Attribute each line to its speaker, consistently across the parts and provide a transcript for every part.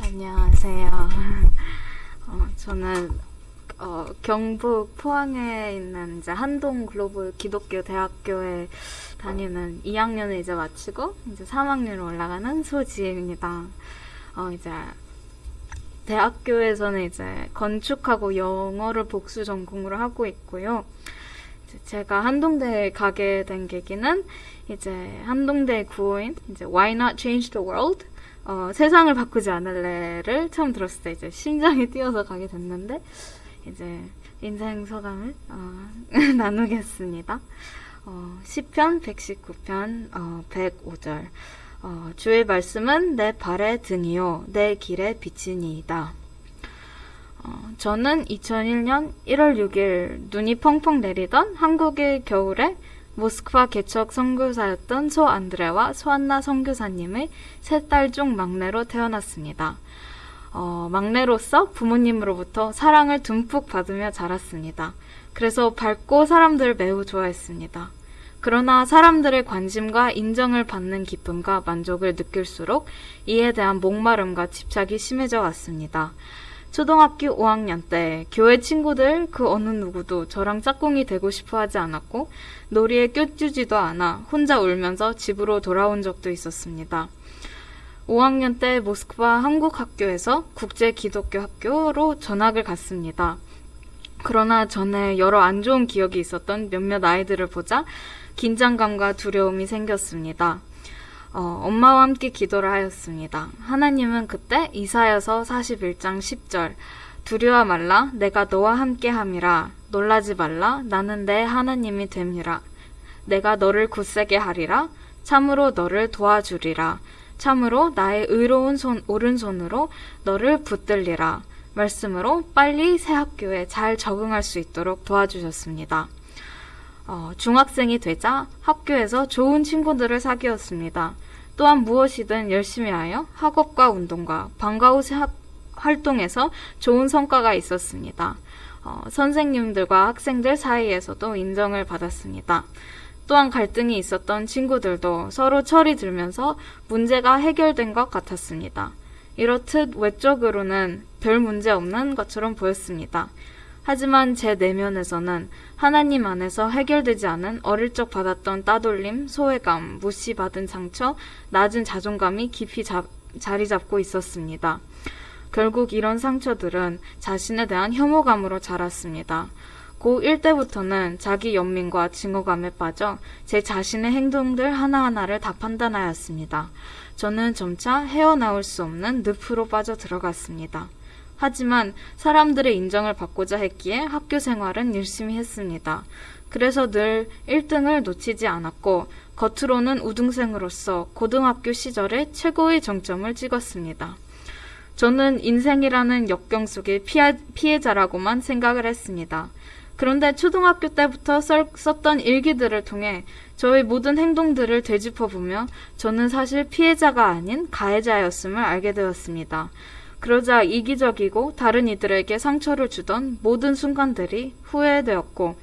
Speaker 1: 안녕하세요. 저는 경북 포항에 있는 이제 한동 글로벌 기독교 대학교에 다니는 2학년을 이제 마치고 이제 3학년으로 올라가는 소지입니다. 이제 대학교에서는 이제 건축하고 영어를 복수 전공으로 하고 있고요. 이제 제가 한동대에 가게 된 계기는 이제 한동대 구호인 이제 Why Not Change the World? 세상을 바꾸지 않을래를 처음 들었을 때 이제 심장이 뛰어서 가게 됐는데 이제 인생 소감을 나누겠습니다. 시편 119편 105절 주의 말씀은 내 발의 등이요 내 길의 빛이니이다. 저는 2001년 1월 6일 눈이 펑펑 내리던 한국의 겨울에 모스크바 개척 선교사였던 소 안드레와 소안나 선교사님의 세 딸 중 막내로 태어났습니다. 막내로서 부모님으로부터 사랑을 듬뿍 받으며 자랐습니다. 그래서 밝고 사람들을 매우 좋아했습니다. 그러나 사람들의 관심과 인정을 받는 기쁨과 만족을 느낄수록 이에 대한 목마름과 집착이 심해져 왔습니다. 초등학교 5학년 때 교회 친구들 그 어느 누구도 저랑 짝꿍이 되고 싶어 하지 않았고 놀이에 껴주지도 않아 혼자 울면서 집으로 돌아온 적도 있었습니다. 5학년 때 모스크바 한국학교에서 국제기독교학교로 전학을 갔습니다. 그러나 전에 여러 안 좋은 기억이 있었던 몇몇 아이들을 보자 긴장감과 두려움이 생겼습니다. 엄마와 함께 기도를 하였습니다. 하나님은 그때 이사야서 41장 10절 두려워 말라 내가 너와 함께 함이라 놀라지 말라 나는 내 하나님이 됨이라 내가 너를 굳세게 하리라 참으로 너를 도와주리라 참으로 나의 의로운 오른손으로 너를 붙들리라 말씀으로 빨리 새 학교에 잘 적응할 수 있도록 도와주셨습니다. 중학생이 되자 학교에서 좋은 친구들을 사귀었습니다. 또한 무엇이든 열심히 하여 학업과 운동과 방과 후 활동에서 좋은 성과가 있었습니다. 선생님들과 학생들 사이에서도 인정을 받았습니다. 또한 갈등이 있었던 친구들도 서로 철이 들면서 문제가 해결된 것 같았습니다. 이렇듯 외적으로는 별 문제 없는 것처럼 보였습니다. 하지만 제 내면에서는 하나님 안에서 해결되지 않은 어릴 적 받았던 따돌림, 소외감, 무시받은 상처, 낮은 자존감이 깊이 자리 잡고 있었습니다. 결국 이런 상처들은 자신에 대한 혐오감으로 자랐습니다. 고1 때부터는 자기 연민과 증오감에 빠져 제 자신의 행동들 하나하나를 다 판단하였습니다. 저는 점차 헤어나올 수 없는 늪으로 빠져 들어갔습니다. 하지만 사람들의 인정을 받고자 했기에 학교 생활은 열심히 했습니다. 그래서 늘 1등을 놓치지 않았고 겉으로는 우등생으로서 고등학교 시절에 최고의 정점을 찍었습니다. 저는 인생이라는 역경 속의 피해자라고만 생각을 했습니다. 그런데 초등학교 때부터 썼던 일기들을 통해 저의 모든 행동들을 되짚어보며 저는 사실 피해자가 아닌 가해자였음을 알게 되었습니다. 그러자 이기적이고 다른 이들에게 상처를 주던 모든 순간들이 후회되었고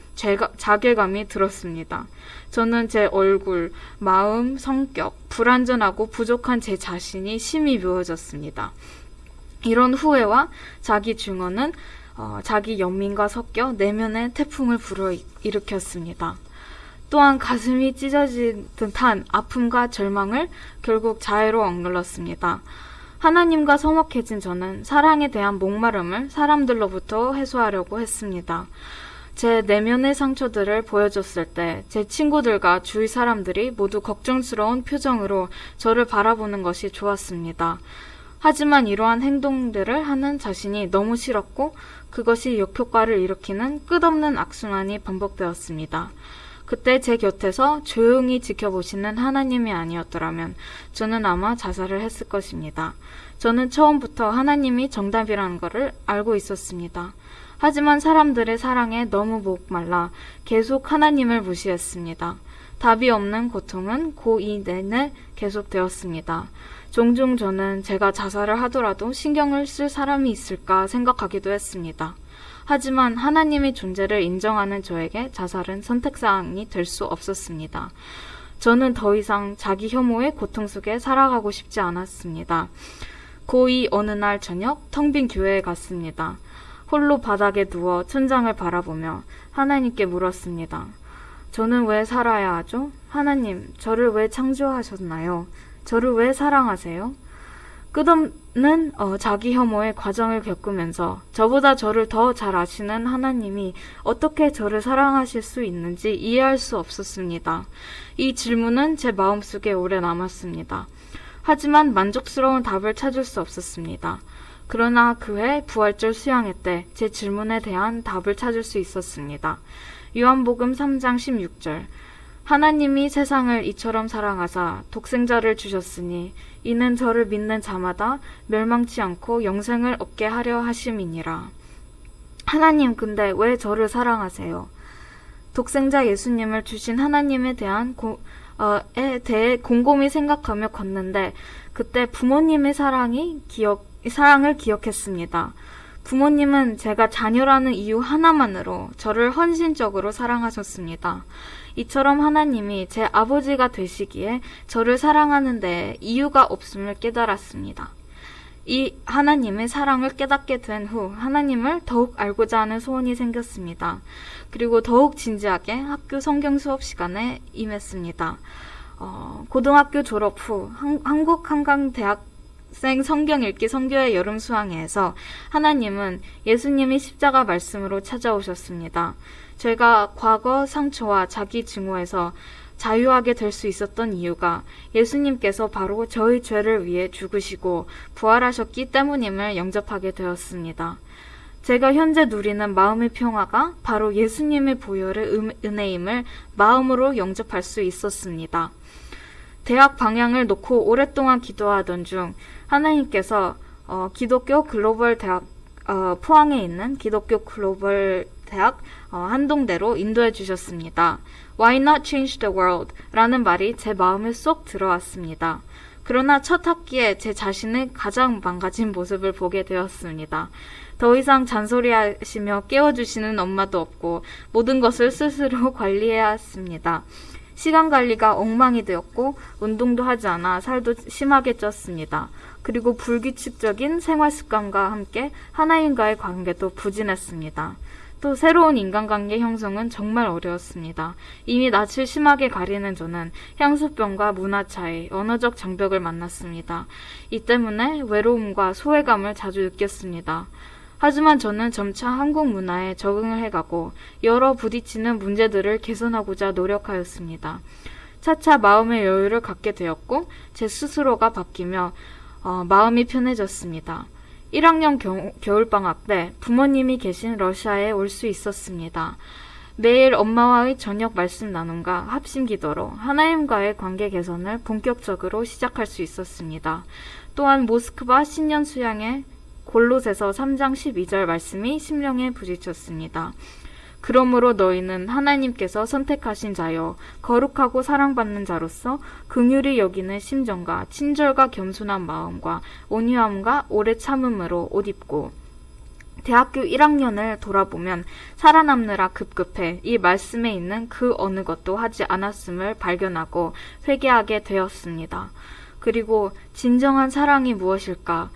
Speaker 1: 자괴감이 들었습니다. 저는 제 얼굴, 마음, 성격, 불완전하고 부족한 제 자신이 심히 미워졌습니다. 이런 후회와 자기 증오는 자기 연민과 섞여 내면에 태풍을 불어일으켰습니다. 또한 가슴이 찢어진 듯한 아픔과 절망을 결국 자해로 억눌렀습니다. 하나님과 서먹해진 저는 사랑에 대한 목마름을 사람들로부터 해소하려고 했습니다. 제 내면의 상처들을 보여줬을 때 제 친구들과 주위 사람들이 모두 걱정스러운 표정으로 저를 바라보는 것이 좋았습니다. 하지만 이러한 행동들을 하는 자신이 너무 싫었고 그것이 역효과를 일으키는 끝없는 악순환이 반복되었습니다. 그때 제 곁에서 조용히 지켜보시는 하나님이 아니었더라면 저는 아마 자살을 했을 것입니다. 저는 처음부터 하나님이 정답이라는 것을 알고 있었습니다. 하지만 사람들의 사랑에 너무 목말라 계속 하나님을 무시했습니다. 답이 없는 고통은 고2 내내 계속되었습니다. 종종 저는 제가 자살을 하더라도 신경을 쓸 사람이 있을까 생각하기도 했습니다. 하지만 하나님의 존재를 인정하는 저에게 자살은 선택사항이 될 수 없었습니다. 저는 더 이상 자기 혐오의 고통 속에 살아가고 싶지 않았습니다. 고2 어느 날 저녁 텅 빈 교회에 갔습니다. 홀로 바닥에 누워 천장을 바라보며 하나님께 물었습니다. 저는 왜 살아야 하죠? 하나님, 저를 왜 창조하셨나요? 저를 왜 사랑하세요? 끝없는 자기 혐오의 과정을 겪으면서 저보다 저를 더 잘 아시는 하나님이 어떻게 저를 사랑하실 수 있는지 이해할 수 없었습니다. 이 질문은 제 마음속에 오래 남았습니다. 하지만 만족스러운 답을 찾을 수 없었습니다. 그러나 그해 부활절 수양회 때 제 질문에 대한 답을 찾을 수 있었습니다. 요한복음 3장 16절 하나님이 세상을 이처럼 사랑하사 독생자를 주셨으니 이는 저를 믿는 자마다 멸망치 않고 영생을 얻게 하려 하심이니라. 하나님, 근데 왜 저를 사랑하세요? 독생자 예수님을 주신 하나님에 대해 곰곰이 생각하며 걷는데 그때 부모님의 사랑을 기억했습니다. 부모님은 제가 자녀라는 이유 하나만으로 저를 헌신적으로 사랑하셨습니다. 이처럼 하나님이 제 아버지가 되시기에 저를 사랑하는 데 이유가 없음을 깨달았습니다. 이 하나님의 사랑을 깨닫게 된 후 하나님을 더욱 알고자 하는 소원이 생겼습니다. 그리고 더욱 진지하게 학교 성경 수업 시간에 임했습니다. 고등학교 졸업 후 한국한강대학생 성경 읽기 선교회 여름 수양회에서 하나님은 예수님이 십자가 말씀으로 찾아오셨습니다. 제가 과거 상처와 자기 증오에서 자유하게 될 수 있었던 이유가 예수님께서 바로 저의 죄를 위해 죽으시고 부활하셨기 때문임을 영접하게 되었습니다. 제가 현재 누리는 마음의 평화가 바로 예수님의 보혈의 은혜임을 마음으로 영접할 수 있었습니다. 대학 방향을 놓고 오랫동안 기도하던 중 하나님께서 기독교 글로벌 대학 포항에 있는 기독교 글로벌 대학 한동대로 인도해 주셨습니다. Why not change the world? 라는 말이 제 마음에 쏙 들어왔습니다. 그러나 첫 학기에 제 자신의 가장 망가진 모습을 보게 되었습니다. 더 이상 잔소리하시며 깨워주시는 엄마도 없고 모든 것을 스스로 관리해야 했습니다. 시간 관리가 엉망이 되었고 운동도 하지 않아 살도 심하게 쪘습니다. 그리고 불규칙적인 생활 습관과 함께 하나님과의 관계도 부진했습니다. 또 새로운 인간관계 형성은 정말 어려웠습니다. 이미 낯을 심하게 가리는 저는 향수병과 문화 차이, 언어적 장벽을 만났습니다. 이 때문에 외로움과 소외감을 자주 느꼈습니다. 하지만 저는 점차 한국 문화에 적응을 해가고 여러 부딪히는 문제들을 개선하고자 노력하였습니다. 차차 마음의 여유를 갖게 되었고 제 스스로가 바뀌며 마음이 편해졌습니다. 1학년 겨울방학 때 부모님이 계신 러시아에 올 수 있었습니다. 매일 엄마와의 저녁 말씀 나눔과 합심 기도로 하나님과의 관계 개선을 본격적으로 시작할 수 있었습니다. 또한 모스크바 신년 수양의 골로새서 3장 12절 말씀이 심령에 부딪혔습니다. 그러므로 너희는 하나님께서 선택하신 자여 거룩하고 사랑받는 자로서 긍휼히 여기는 심정과 친절과 겸손한 마음과 온유함과 오래 참음으로 옷 입고 대학교 1학년을 돌아보면 살아남느라 급급해 이 말씀에 있는 그 어느 것도 하지 않았음을 발견하고 회개하게 되었습니다. 그리고 진정한 사랑이 무엇일까?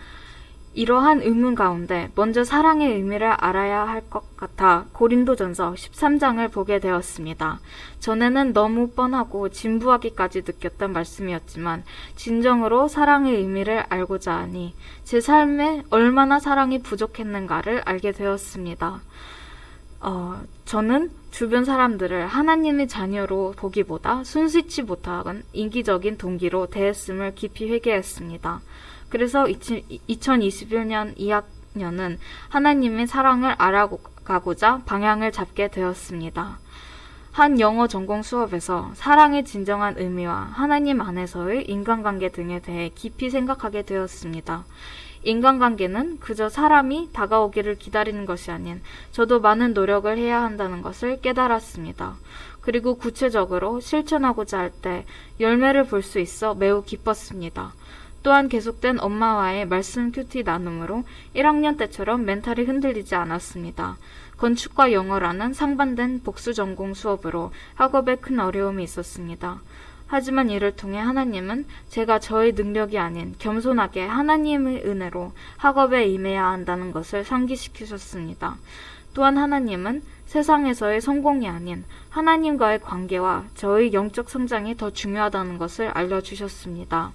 Speaker 1: 이러한 의문 가운데 먼저 사랑의 의미를 알아야 할 것 같아 고린도전서 13장을 보게 되었습니다. 전에는 너무 뻔하고 진부하기까지 느꼈던 말씀이었지만 진정으로 사랑의 의미를 알고자 하니 제 삶에 얼마나 사랑이 부족했는가를 알게 되었습니다. 저는 주변 사람들을 하나님의 자녀로 보기보다 순수치 못한 이기적인 동기로 대했음을 깊이 회개했습니다. 그래서 2021년 2학년은 하나님의 사랑을 알아가고자 방향을 잡게 되었습니다. 한 영어 전공 수업에서 사랑의 진정한 의미와 하나님 안에서의 인간관계 등에 대해 깊이 생각하게 되었습니다. 인간관계는 그저 사람이 다가오기를 기다리는 것이 아닌 저도 많은 노력을 해야 한다는 것을 깨달았습니다. 그리고 구체적으로 실천하고자 할 때 열매를 볼 수 있어 매우 기뻤습니다. 또한 계속된 엄마와의 말씀 큐티 나눔으로 1학년 때처럼 멘탈이 흔들리지 않았습니다. 건축과 영어라는 상반된 복수 전공 수업으로 학업에 큰 어려움이 있었습니다. 하지만 이를 통해 하나님은 제가 저의 능력이 아닌 겸손하게 하나님의 은혜로 학업에 임해야 한다는 것을 상기시키셨습니다. 또한 하나님은 세상에서의 성공이 아닌 하나님과의 관계와 저의 영적 성장이 더 중요하다는 것을 알려주셨습니다.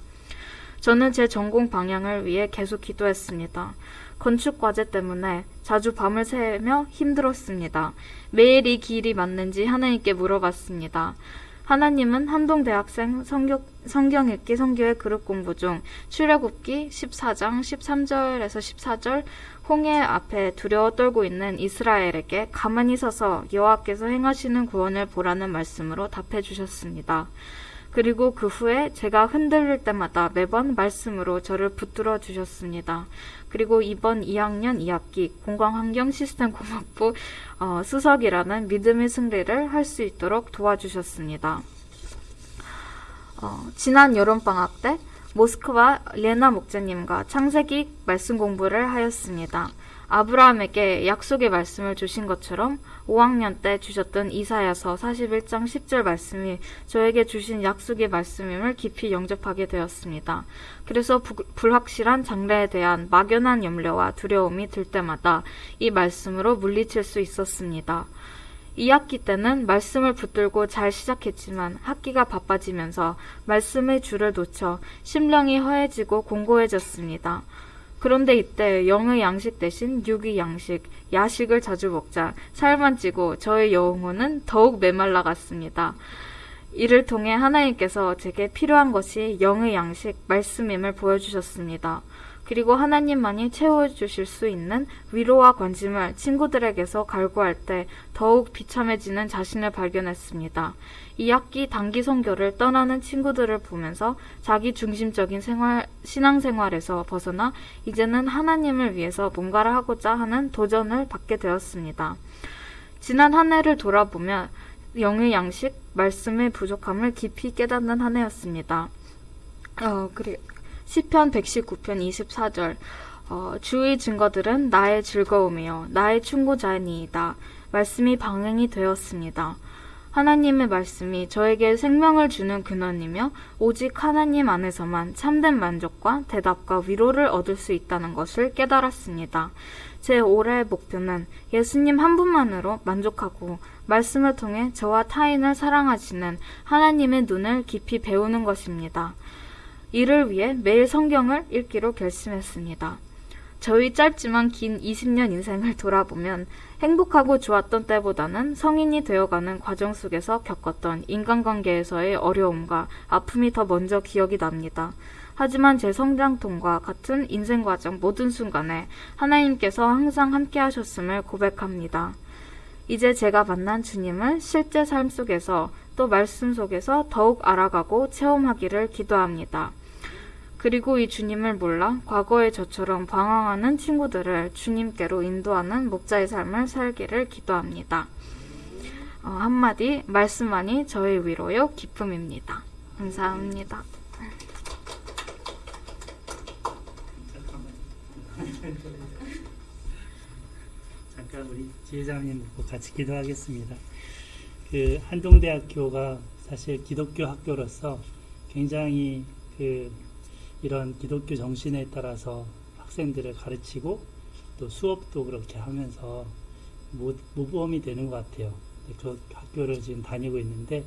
Speaker 1: 저는 제 전공 방향을 위해 계속 기도했습니다. 건축 과제 때문에 자주 밤을 새며 힘들었습니다. 매일 이 길이 맞는지 하나님께 물어봤습니다. 하나님은 한동대학생 성경 읽기 성교의 그룹 공부 중 출애굽기 14장 13절에서 14절 홍해 앞에 두려워 떨고 있는 이스라엘에게 가만히 서서 여호와께서 행하시는 구원을 보라는 말씀으로 답해 주셨습니다. 그리고 그 후에 제가 흔들릴 때마다 매번 말씀으로 저를 붙들어 주셨습니다. 그리고 이번 2학년 2학기 공간환경시스템공학부 수석이라는 믿음의 승리를 할 수 있도록 도와주셨습니다. 지난 여름방학 때 모스크바 레나 목자님과 창세기 말씀 공부를 하였습니다. 아브라함에게 약속의 말씀을 주신 것처럼 5학년 때 주셨던 이사야서 41장 10절 말씀이 저에게 주신 약속의 말씀임을 깊이 영접하게 되었습니다. 그래서 불확실한 장래에 대한 막연한 염려와 두려움이 들 때마다 이 말씀으로 물리칠 수 있었습니다. 2학기 때는 말씀을 붙들고 잘 시작했지만 학기가 바빠지면서 말씀의 줄을 놓쳐 심령이 허해지고 공고해졌습니다. 그런데 이때 영의 양식 대신 육의 양식, 야식을 자주 먹자 살만 찌고 저의 영혼은 더욱 메말라갔습니다. 이를 통해 하나님께서 제게 필요한 것이 영의 양식, 말씀임을 보여주셨습니다. 그리고 하나님만이 채워주실 수 있는 위로와 관심을 친구들에게서 갈구할 때 더욱 비참해지는 자신을 발견했습니다. 2학기 단기 선교를 떠나는 친구들을 보면서 자기 중심적인 신앙생활에서 벗어나 이제는 하나님을 위해서 뭔가를 하고자 하는 도전을 받게 되었습니다. 지난 한 해를 돌아보면 영의 양식, 말씀의 부족함을 깊이 깨닫는 한 해였습니다. 시편 119편 24절 주의 증거들은 나의 즐거움이요 나의 충고자니이다. 말씀이 방행이 되었습니다. 하나님의 말씀이 저에게 생명을 주는 근원이며 오직 하나님 안에서만 참된 만족과 대답과 위로를 얻을 수 있다는 것을 깨달았습니다. 제 올해의 목표는 예수님 한 분만으로 만족하고 말씀을 통해 저와 타인을 사랑하시는 하나님의 눈을 깊이 배우는 것입니다. 이를 위해 매일 성경을 읽기로 결심했습니다. 저희 짧지만 긴 20년 인생을 돌아보면 행복하고 좋았던 때보다는 성인이 되어가는 과정 속에서 겪었던 인간관계에서의 어려움과 아픔이 더 먼저 기억이 납니다. 하지만 제 성장통과 같은 인생과정 모든 순간에 하나님께서 항상 함께 하셨음을 고백합니다. 이제 제가 만난 주님을 실제 삶 속에서 또 말씀 속에서 더욱 알아가고 체험하기를 기도합니다. 그리고 이 주님을 몰라 과거의 저처럼 방황하는 친구들을 주님께로 인도하는 목자의 삶을 살기를 기도합니다. 한마디, 말씀만이 저의 위로요 기쁨입니다. 감사합니다.
Speaker 2: 잠깐 우리 지회장님 듣고 같이 기도하겠습니다. 한동대학교가 사실 기독교 학교로서 굉장히 이런 기독교 정신에 따라서 학생들을 가르치고 또 수업도 그렇게 하면서 모범이 되는 것 같아요. 그 학교를 지금 다니고 있는데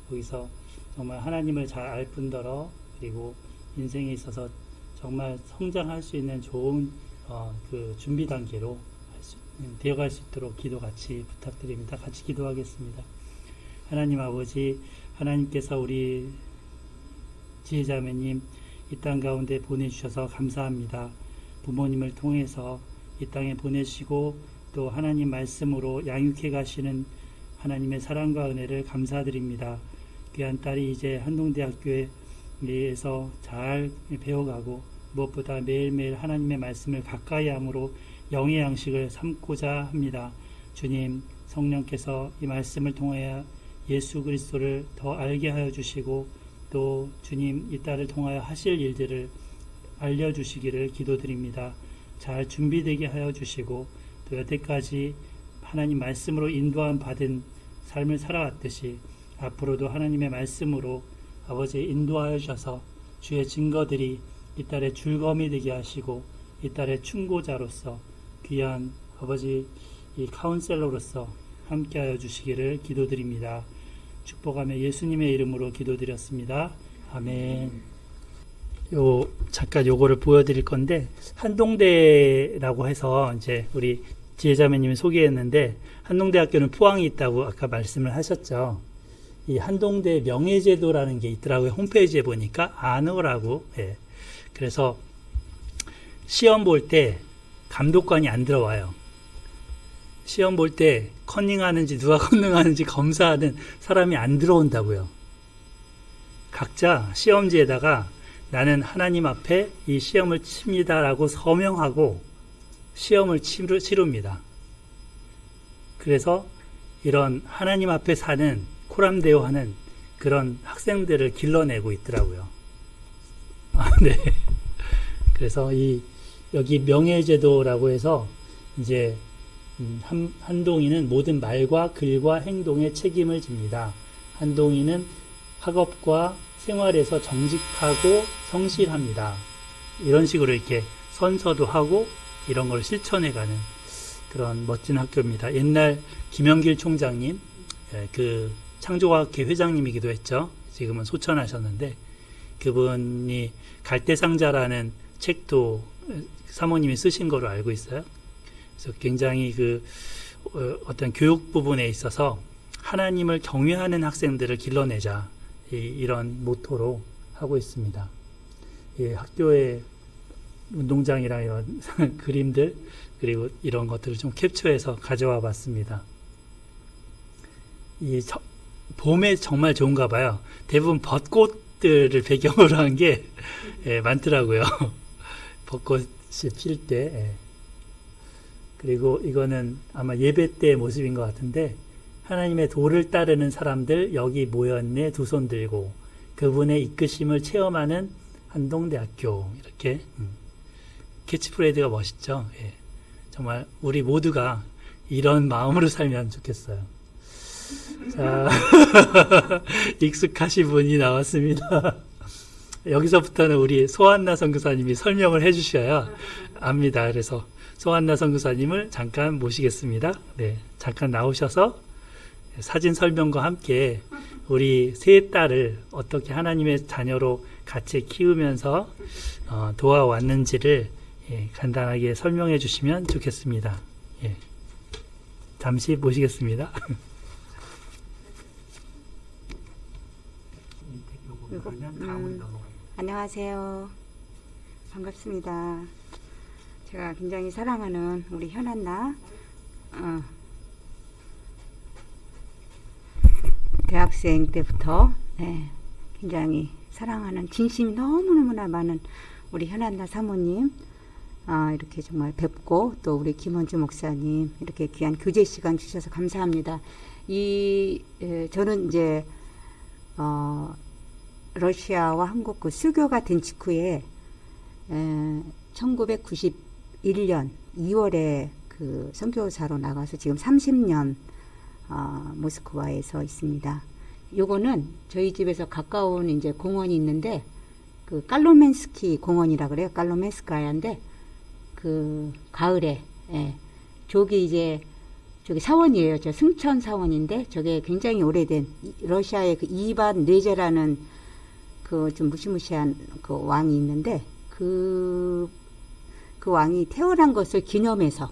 Speaker 2: 거기서 정말 하나님을 잘 알 뿐더러 그리고 인생에 있어서 정말 성장할 수 있는 좋은 준비 단계로 되어갈 수 있도록 기도 같이 부탁드립니다. 같이 기도하겠습니다. 하나님 아버지, 하나님께서 우리 지혜자매님 이 땅 가운데 보내주셔서 감사합니다. 부모님을 통해서 이 땅에 보내시고 또 하나님 말씀으로 양육해 가시는 하나님의 사랑과 은혜를 감사드립니다. 귀한 딸이 이제 한동대학교에서 잘 배워가고 무엇보다 매일매일 하나님의 말씀을 가까이 함으로 영의 양식을 삼고자 합니다. 주님, 성령께서 이 말씀을 통하여 예수 그리스도를 더 알게 하여 주시고 또 주님 이 딸을 통하여 하실 일들을 알려주시기를 기도드립니다. 잘 준비되게 하여 주시고 또 여태까지 하나님 말씀으로 인도함 받은 삶을 살아왔듯이 앞으로도 하나님의 말씀으로 아버지 인도하여 주셔서 주의 증거들이 이 딸의 줄검이 되게 하시고 이 딸의 충고자로서 귀한 아버지 이 카운셀러로서 함께하여 주시기를 기도드립니다. 축복하며 예수님의 이름으로 기도드렸습니다. 아멘. 잠깐 요거를 보여드릴 건데, 한동대라고 해서 이제 우리 지혜자매님이 소개했는데, 한동대학교는 포항에 있다고 아까 말씀을 하셨죠. 이 한동대 명예제도라는 게 있더라고요. 홈페이지에 보니까 안오라고. 예. 그래서 시험 볼 때 감독관이 안 들어와요. 시험 볼 때 컨닝하는지 누가 컨닝하는지 검사하는 사람이 안 들어온다고요. 각자 시험지에다가 나는 하나님 앞에 이 시험을 칩니다라고 서명하고 시험을 치릅니다. 그래서 이런 하나님 앞에 사는 코람데오 하는 그런 학생들을 길러내고 있더라고요. 네. 그래서 여기 명예제도라고 해서 이제 한동희는 모든 말과 글과 행동에 책임을 집니다. 한동희는 학업과 생활에서 정직하고 성실합니다. 이런 식으로 이렇게 선서도 하고 이런 걸 실천해가는 그런 멋진 학교입니다. 옛날 김영길 총장님, 그 창조과학회 회장님이기도 했죠. 지금은 소천하셨는데 그분이 갈대상자라는 책도 사모님이 쓰신 거로 알고 있어요. 그래서 굉장히 어떤 교육 부분에 있어서 하나님을 경외하는 학생들을 길러내자 이런 모토로 하고 있습니다. 학교의 운동장이랑 이런 그림들 그리고 이런 것들을 좀 캡처해서 가져와 봤습니다. 봄에 정말 좋은가 봐요. 대부분 벚꽃들을 배경으로 한 게 많더라고요. 벚꽃이 필 때. 그리고 이거는 아마 예배 때의 모습인 것 같은데 하나님의 도를 따르는 사람들 여기 모였네 두 손 들고 그분의 이끄심을 체험하는 한동대학교 이렇게 캐치프레이즈가 멋있죠. 예. 정말 우리 모두가 이런 마음으로 살면 좋겠어요. 자, 익숙하신 분이 나왔습니다. 여기서부터는 우리 소한나 선교사님이 설명을 해주셔야 압니다. 그래서 소한나 선교사님을 잠깐 모시겠습니다. 네, 잠깐 나오셔서 사진 설명과 함께 우리 세 딸을 어떻게 하나님의 자녀로 같이 키우면서 도와왔는지를 간단하게 설명해 주시면 좋겠습니다. 예. 잠시 모시겠습니다.
Speaker 3: 안녕하세요. 반갑습니다. 제가 굉장히 사랑하는 우리 현안나 대학생 때부터 굉장히 사랑하는 진심이 너무너무나 많은 우리 현안나 사모님 이렇게 정말 뵙고 또 우리 김원주 목사님 이렇게 귀한 교제 시간 주셔서 감사합니다. 저는 이제 러시아와 한국 그 수교가 된 직후에 1991년 2월에 그 선교사로 나가서 지금 30년 모스크바에서 있습니다. 요거는 저희 집에서 가까운 이제 공원이 있는데 그 깔로멘스키 공원이라 그래요. 깔로멘스카야인데 그 가을에 저기 사원이에요. 저 승천 사원인데 저게 굉장히 오래된 러시아의 그 이반 뇌제라는 그 좀 무시무시한 그 왕이 있는데 그 왕이 태어난 것을 기념해서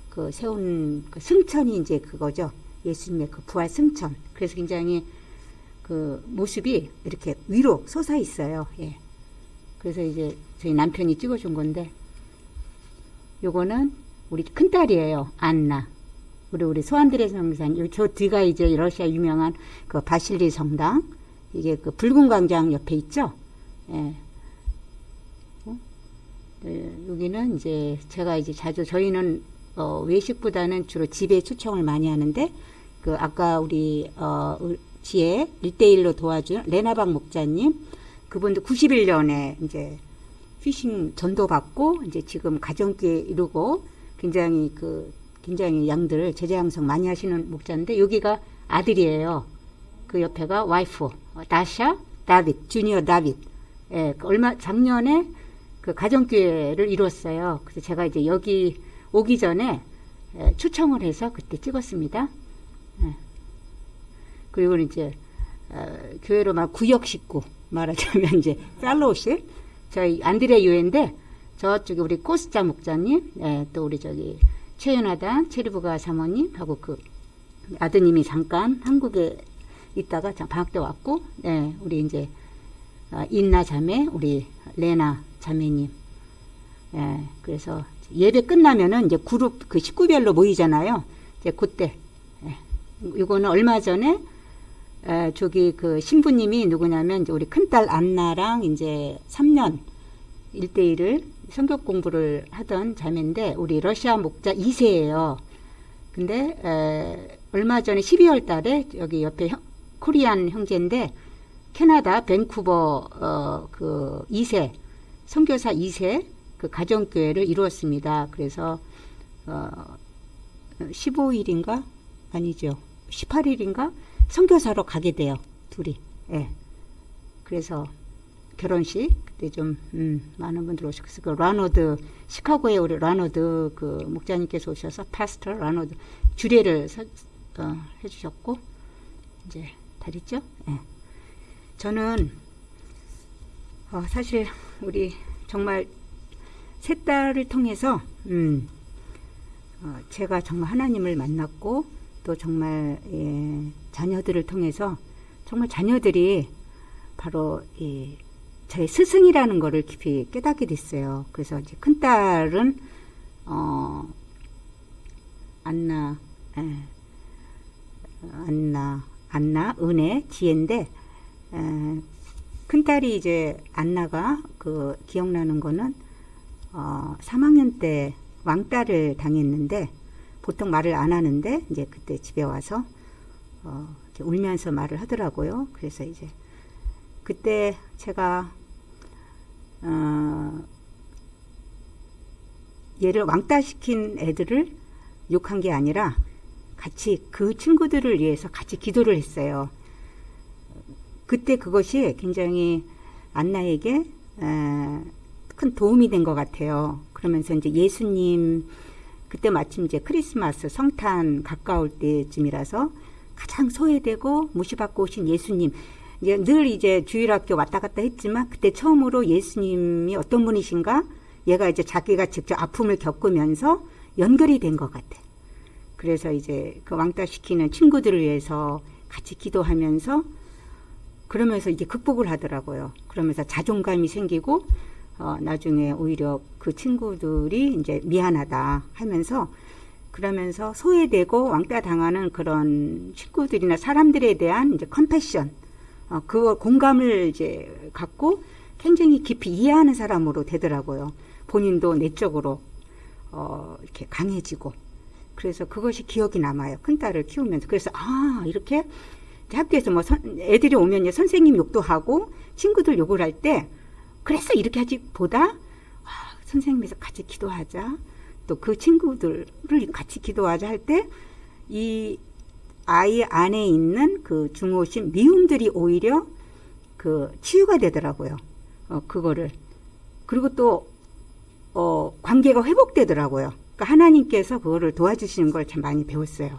Speaker 3: 그 세운 그 승천이 이제 그거죠. 예수님의 그 부활 승천. 그래서 굉장히 그 모습이 이렇게 위로 솟아 있어요. 예. 그래서 이제 저희 남편이 찍어준 건데 요거는 우리 큰딸이에요. 안나. 우리 소안드레 성교사님. 저 뒤가 이제 러시아 유명한 그 바실리 성당. 이게 그 붉은 광장 옆에 있죠. 예. 여기는 이제 제가 이제 자주 저희는 외식보다는 주로 집에 초청을 많이 하는데 그 아까 우리 지혜 1대1로 도와준 레나박 목자님 그분도 91년에 이제 피싱 전도받고 이제 지금 가정교회 이루고 굉장히 양들을 제자 양성 많이 하시는 목자인데 여기가 아들이에요. 그 옆에가 와이프 다샤 다빗, 주니어 다빗. 예, 그 작년에 그 가정교회를 이뤘어요. 그래서 제가 이제 여기 오기 전에 초청을 해서 그때 찍었습니다. 예. 그리고 이제 교회로 막 구역 식구 말하자면 이제 펠로우십 저희 안드레 유엔데 저쪽에 우리 코스자 목사님, 또 우리 저기 최윤하단 체리부가 사모님하고 그 아드님이 잠깐 한국에 있다가 방학 때 왔고, 우리 이제 인나 자매, 우리 레나 자매님, 그래서 예배 끝나면은 이제 그룹 그 식구별로 모이잖아요. 이제 그때 이거는 얼마 전에 저기 그 신부님이 누구냐면 이제 우리 큰딸 안나랑 이제 3년 1대1을 성경 공부를 하던 자매인데 우리 러시아 목자 2세예요. 근데 얼마 전에 12월 달에 여기 옆에 코리안 형제인데 캐나다 밴쿠버 그 2세 선교사 2세 그 가정교회를 이루었습니다. 그래서 15일인가 아니죠 18일인가 선교사로 가게 돼요. 둘이. 예. 그래서 결혼식 그때 좀 많은 분들 오셨고 그 라노드 시카고에 우리 라노드 그 목자님께서 오셔서 파스터 라노드 주례를 해주셨고 이제 다 됐죠? 예. 저는 사실 우리 정말 세 딸을 통해서 제가 정말 하나님을 만났고 또 정말 자녀들을 통해서 정말 자녀들이 바로 저의 스승이라는 거를 깊이 깨닫게 됐어요. 그래서 이제 큰 딸은 안나, 은혜, 지혜인데 큰 딸이 이제 안나가 그 기억나는 거는 3학년 때 왕따를 당했는데 보통 말을 안 하는데 이제 그때 집에 와서 이제 울면서 말을 하더라고요. 그래서 이제 그때 제가 얘를 왕따시킨 애들을 욕한 게 아니라 같이 그 친구들을 위해서 같이 기도를 했어요. 그때 그것이 굉장히 안나에게 큰 도움이 된 것 같아요. 그러면서 이제 예수님 그때 마침 이제 크리스마스 성탄 가까울 때쯤이라서 가장 소외되고 무시받고 오신 예수님 이제 늘 이제 주일학교 왔다 갔다 했지만 그때 처음으로 예수님이 어떤 분이신가 얘가 이제 자기가 직접 아픔을 겪으면서 연결이 된 것 같아. 그래서 이제 그 왕따시키는 친구들을 위해서 같이 기도하면서 그러면서 이게 극복을 하더라고요. 그러면서 자존감이 생기고 나중에 오히려 그 친구들이 이제 미안하다 하면서 그러면서 소외되고 왕따 당하는 그런 친구들이나 사람들에 대한 이제 컴패션, 그 공감을 이제 갖고 굉장히 깊이 이해하는 사람으로 되더라고요. 본인도 내적으로 이렇게 강해지고 그래서 그것이 기억이 남아요. 큰딸을 키우면서. 그래서 이렇게 학교에서 뭐 애들이 오면 선생님 욕도 하고 친구들 욕을 할 때 그래서 이렇게 하지 보다 선생님에서 같이 기도하자 또 그 친구들을 같이 기도하자 할 때 이 아이 안에 있는 그 중후심 미움들이 오히려 그 치유가 되더라고요. 그거를 그리고 또 관계가 회복되더라고요. 그러니까 하나님께서 그거를 도와주시는 걸 참 많이 배웠어요.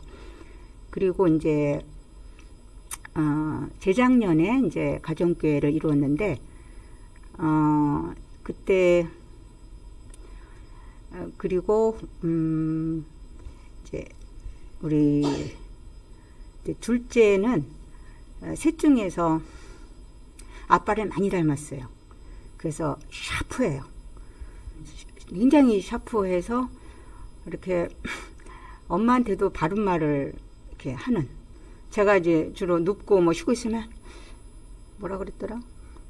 Speaker 3: 그리고 이제 재작년에 이제 가정교회를 이루었는데 그때 그리고 이제 우리 이제 둘째는 셋 중에서 아빠를 많이 닮았어요. 그래서 샤프해요. 굉장히 샤프해서 이렇게 엄마한테도 바른 말을 이렇게 하는. 제가 이제 주로 눕고 뭐 쉬고 있으면 뭐라 그랬더라?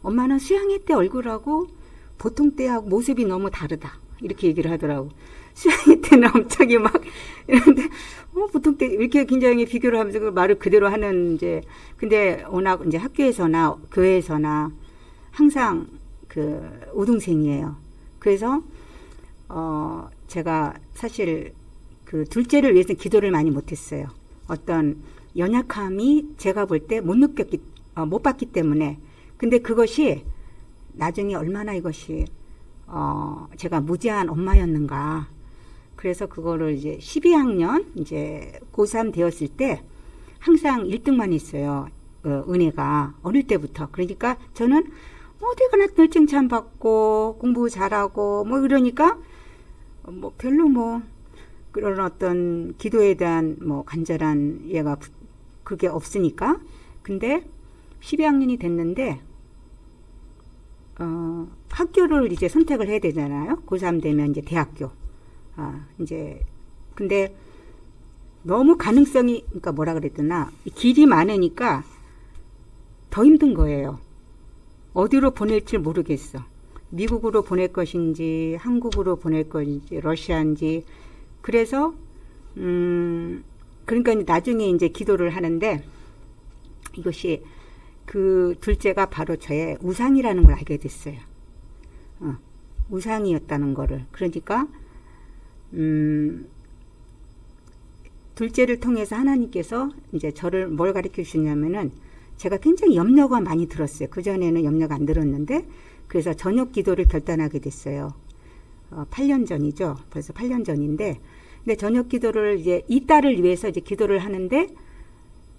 Speaker 3: 엄마는 수양회 때 얼굴하고 보통 때하고 모습이 너무 다르다. 이렇게 얘기를 하더라고. 수양회 때는 엄청이 막 이런데 보통 때 이렇게 굉장히 비교를 하면서 그 말을 그대로 하는 이제 근데 워낙 이제 학교에서나 교회에서나 항상 그 우등생이에요. 그래서 제가 사실 그 둘째를 위해서 기도를 많이 못했어요. 어떤 연약함이 제가 볼 때 못 봤기 때문에 근데 그것이 나중에 얼마나 이것이 제가 무지한 엄마였는가. 그래서 그거를 이제 12학년 이제 고3 되었을 때 항상 1등만 했어요. 은혜가 어릴 때부터. 그러니까 저는 어디 가나 늘 칭찬받고 공부 잘하고 뭐 이러니까 뭐 별로 뭐 그런 어떤 기도에 대한 뭐 간절한 얘가 그게 없으니까. 근데 12학년이 됐는데 학교를 이제 선택을 해야 되잖아요. 고3 되면 이제 대학교. 이제 근데 너무 가능성이 그러니까 뭐라 그랬더나 길이 많으니까 더 힘든 거예요. 어디로 보낼지 모르겠어. 미국으로 보낼 것인지 한국으로 보낼 것인지 러시아인지. 그래서 그러니까 나중에 이제 기도를 하는데 이것이 그 둘째가 바로 저의 우상이라는 걸 알게 됐어요. 우상이었다는 거를. 그러니까 둘째를 통해서 하나님께서 이제 저를 뭘 가르쳐 주시냐면은 제가 굉장히 염려가 많이 들었어요. 그전에는 염려가 안 들었는데 그래서 저녁 기도를 결단하게 됐어요. 8년 전이죠. 벌써 8년 전인데 근데 저녁 기도를 이제 이 딸을 위해서 이제 기도를 하는데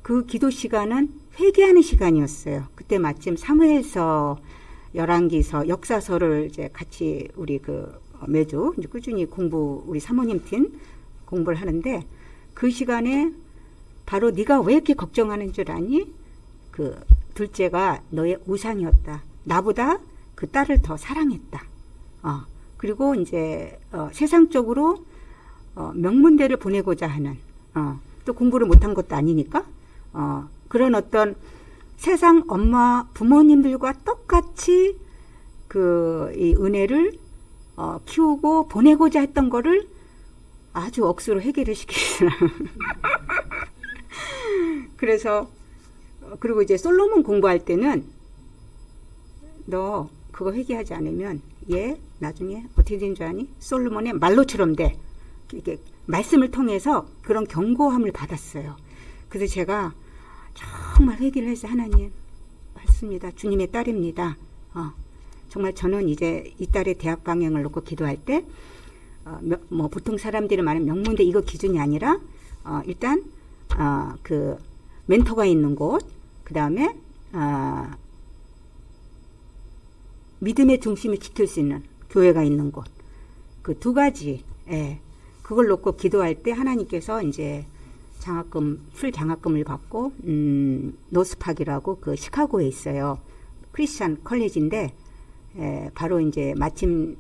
Speaker 3: 그 기도 시간은 회개하는 시간이었어요. 그때 마침 사무엘서, 열왕기서, 역사서를 이제 같이 우리 매주 이제 꾸준히 우리 사모님 팀 공부를 하는데 그 시간에 바로 네가 왜 이렇게 걱정하는 줄 아니? 그 둘째가 너의 우상이었다. 나보다 그 딸을 더 사랑했다. 그리고 이제 세상적으로 명문대를 보내고자 하는 또 공부를 못한 것도 아니니까 그런 어떤 세상 엄마 부모님들과 똑같이 이 은혜를 키우고 보내고자 했던 거를 아주 억수로 해결을 시키더라고요. 그래서 그리고 이제 솔로몬 공부할 때는 너 그거 회개하지 않으면 얘 나중에 어떻게 된 줄 아니? 솔로몬의 말로처럼 돼. 이렇게 말씀을 통해서 그런 경고함을 받았어요. 그래서 제가 정말 회개를 해서 하나님 맞습니다. 주님의 딸입니다. 정말 저는 이제 이 딸의 대학 방향을 놓고 기도할 때 뭐 보통 사람들이 말하는 명문대 이거 기준이 아니라 일단 그 멘토가 있는 곳, 그 다음에 믿음의 중심을 지킬 수 있는 교회가 있는 곳, 그 두 가지, 그걸 놓고 기도할 때 하나님께서 이제 풀 장학금을 받고 노스팍이라고 그 시카고에 있어요. 크리스찬 컬리지인데 바로 이제 마침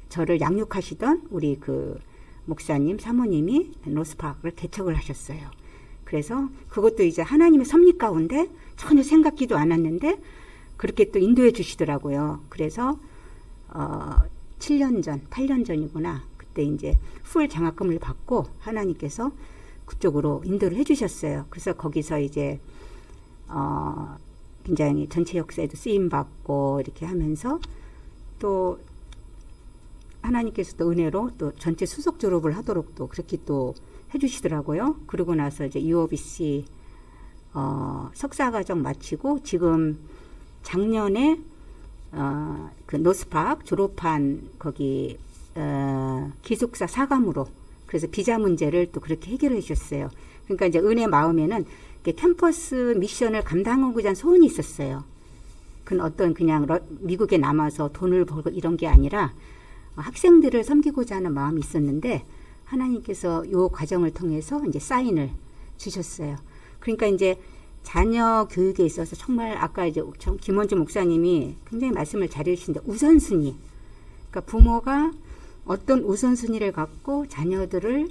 Speaker 3: 저를 양육하시던 우리 그 목사님 사모님이 노스팍을 개척을 하셨어요. 그래서 그것도 이제 하나님의 섭리 가운데 전혀 생각지도 않았는데 그렇게 또 인도해 주시더라고요. 그래서 8년 전이구나. 그때 이제 풀 장학금을 받고 하나님께서 그쪽으로 인도를 해주셨어요. 그래서 거기서 이제 굉장히 전체 역사에도 쓰임 받고 이렇게 하면서 또 하나님께서 또 은혜로 또 전체 수석 졸업을 하도록 또 그렇게 또 해주시더라고요. 그러고 나서 이제 UOBC 석사과정 마치고 지금 작년에 그 노스팍 졸업한 거기 기숙사 사감으로 그래서 비자 문제를 또 그렇게 해결해 주셨어요. 그러니까 이제 은혜 마음에는 캠퍼스 미션을 감당하고자 하는 소원이 있었어요. 그건 어떤 그냥 미국에 남아서 돈을 벌고 이런 게 아니라 학생들을 섬기고자 하는 마음이 있었는데 하나님께서 요 과정을 통해서 이제 사인을 주셨어요. 그러니까 이제 자녀 교육에 있어서 정말 아까 이제 김원주 목사님이 굉장히 말씀을 잘 해주시는데 우선순위. 그러니까 부모가 어떤 우선순위를 갖고 자녀들을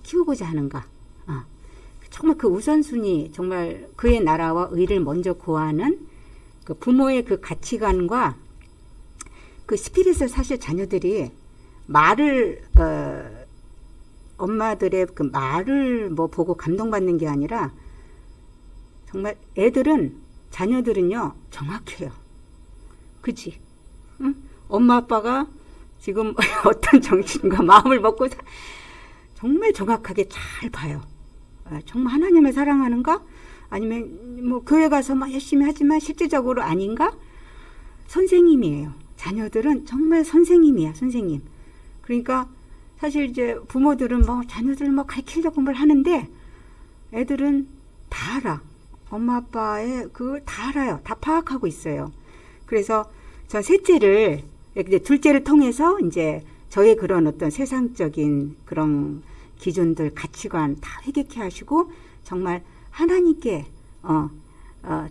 Speaker 3: 키우고자 하는가. 정말 그 우선순위, 정말 그의 나라와 의를 먼저 구하는 그 부모의 그 가치관과 그 스피릿을 사실 자녀들이 말을 엄마들의 그 말을 뭐 보고 감동받는 게 아니라 정말 자녀들은요 정확해요. 그치? 응? 엄마 아빠가 지금 어떤 정신과 마음을 먹고 정말 정확하게 잘 봐요. 정말 하나님을 사랑하는가? 아니면 뭐 교회 가서 막 열심히 하지만 실질적으로 아닌가? 선생님이에요. 자녀들은 정말 선생님이야, 선생님. 그러니까 사실 이제 부모들은 뭐 자녀들 뭐 가르치려고 뭘 하는데 애들은 다 알아. 엄마 아빠의 그걸 다 알아요. 다 파악하고 있어요. 그래서 저 셋째를 이제 둘째를 통해서 이제 저의 그런 어떤 세상적인 그런 기준들, 가치관 다 회개케 하시고 정말 하나님께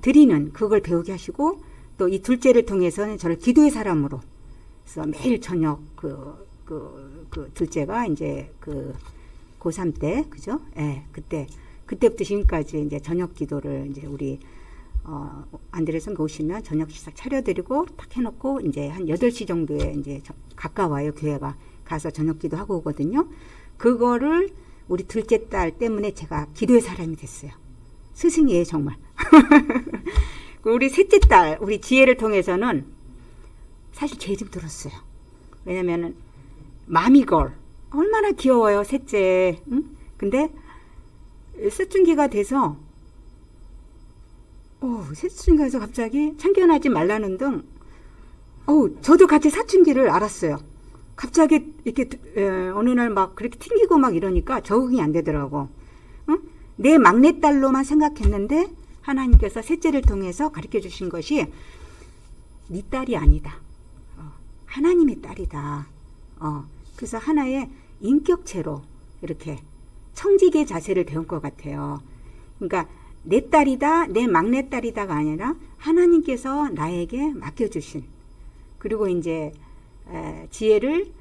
Speaker 3: 드리는 그걸 배우게 하시고 또 이 둘째를 통해서는 저를 기도의 사람으로 그래서 매일 저녁 그 둘째가 이제 그 고3 때 그죠? 예, 그때부터 지금까지 이제 저녁 기도를 이제 우리 안드레 선교 오시면 저녁 식사 차려드리고 딱 해놓고 이제 한 8시 정도에 이제 가까워요 교회가 가서 저녁 기도하고 오거든요. 그거를 우리 둘째 딸 때문에 제가 기도의 사람이 됐어요. 스승이에요 정말. 우리 셋째 딸 우리 지혜를 통해서는 사실 죄 좀 들었어요. 왜냐면은 마미걸 얼마나 귀여워요 셋째. 응? 근데 사춘기가 돼서 사춘기가 돼서 갑자기 참견하지 말라는 등 저도 같이 사춘기를 알았어요. 갑자기 이렇게 어느 날 막 그렇게 튕기고 막 이러니까 적응이 안 되더라고. 응? 내 막내딸로만 생각했는데 하나님께서 셋째를 통해서 가르쳐 주신 것이 네 딸이 아니다. 하나님의 딸이다. 그래서 하나의 인격체로 이렇게 청지기의 자세를 배운 것 같아요. 그러니까 내 딸이다, 내 막내딸이다가 아니라 하나님께서 나에게 맡겨주신 그리고 이제 지혜를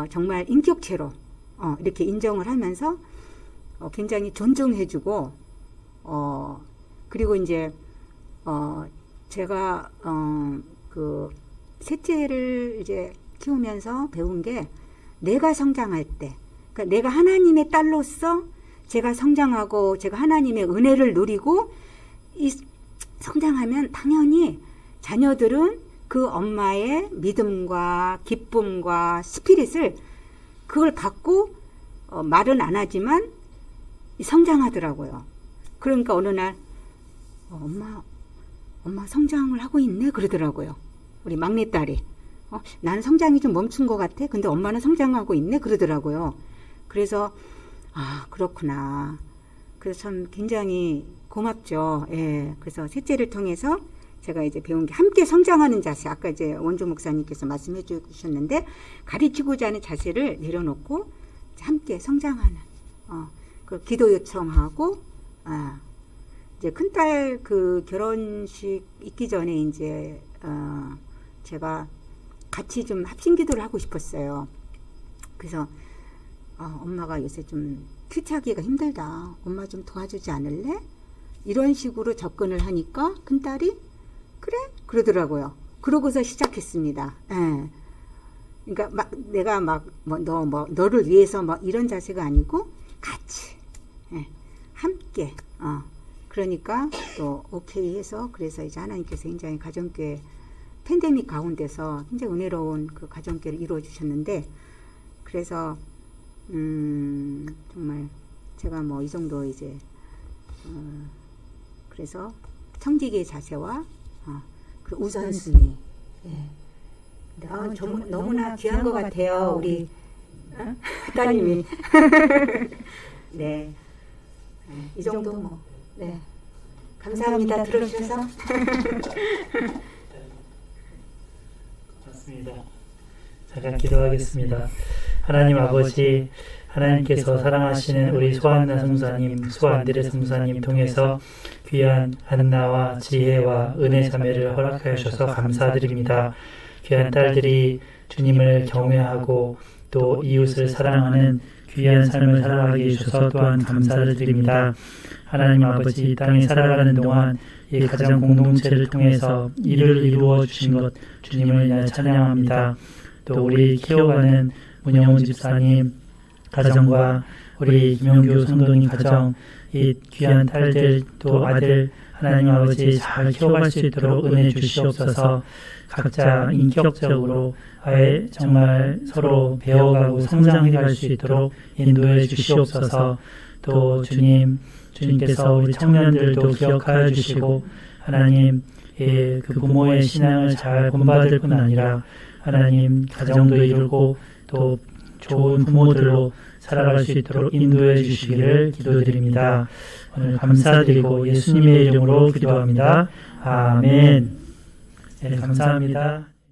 Speaker 3: 정말 인격체로 이렇게 인정을 하면서 굉장히 존중해주고 그리고 이제 제가 그 셋째를 이제 키우면서 배운 게 내가 성장할 때 그러니까 내가 하나님의 딸로서 제가 성장하고 제가 하나님의 은혜를 누리고 이 성장하면 당연히 자녀들은 그 엄마의 믿음과 기쁨과 스피릿을 그걸 갖고 말은 안 하지만 성장하더라고요. 그러니까 어느 날 엄마 성장을 하고 있네 그러더라고요. 우리 막내딸이 나는 성장이 좀 멈춘 것 같아. 근데 엄마는 성장하고 있네 그러더라고요. 그래서 그렇구나. 그래서 참 굉장히 고맙죠. 예. 그래서 셋째를 통해서 제가 이제 배운 게 함께 성장하는 자세. 아까 이제 원조 목사님께서 말씀해 주셨는데 가르치고자 하는 자세를 내려놓고 함께 성장하는. 그 기도 요청하고 이제 큰딸 그 결혼식 있기 전에 이제 제가 같이 좀 합심 기도를 하고 싶었어요. 그래서 엄마가 요새 좀 큐티하기가 힘들다. 엄마 좀 도와주지 않을래? 이런 식으로 접근을 하니까 큰딸이 그래? 그러더라고요. 그러고서 시작했습니다. 예. 그러니까 막 내가 막 너를 위해서 뭐 이런 자세가 아니고 같이 함께 그러니까 또 오케이 해서 그래서 이제 하나님께서 굉장히 가정교회 팬데믹 가운데서 굉장히 은혜로운 그 가정교회를 이루어 주셨는데 그래서 정말 제가 뭐 이 정도 이제 그래서 청지기의 자세와 그 우선순위 너무나 귀한 것 같아요 우리 따님이 네. 이 정도 뭐 네. 감사합니다 들어주셔서
Speaker 2: 맞습니다. 제가 기도하겠습니다. 하나님 아버지 하나님께서 사랑하시는 우리 소한나 성사님, 소안드레 성사님 통해서 귀한 한나와 지혜와 은혜 자매를 허락하여 주셔서 감사드립니다. 귀한 딸들이 주님을 경외하고 또 이웃을 사랑하는 귀한 삶을 살아가게 해주셔서 또한 감사를 드립니다. 하나님 아버지 이 땅에 살아가는 동안 이 가정 공동체를 통해서 일을 이루어 주신 것 주님을 인하여 찬양합니다. 또 우리 키워가는 문영훈 집사님 가정과 우리 김영규 성도님 가정 이 귀한 딸들 또 아들 하나님 아버지 잘 키워갈 수 있도록 은혜 주시옵소서. 각자 인격적으로 아예 정말 서로 배워가고 성장해 갈 수 있도록 인도해 주시옵소서. 또 주님 주님께서 우리 청년들도 기억하여 주시고 하나님 그 부모의 신앙을 잘 본받을 뿐 아니라 하나님 가정도 이루고 또 좋은 부모들로 살아갈 수 있도록 인도해 주시기를 기도드립니다. 오늘 감사드리고 예수님의 이름으로 기도합니다. 아멘. 네, 감사합니다.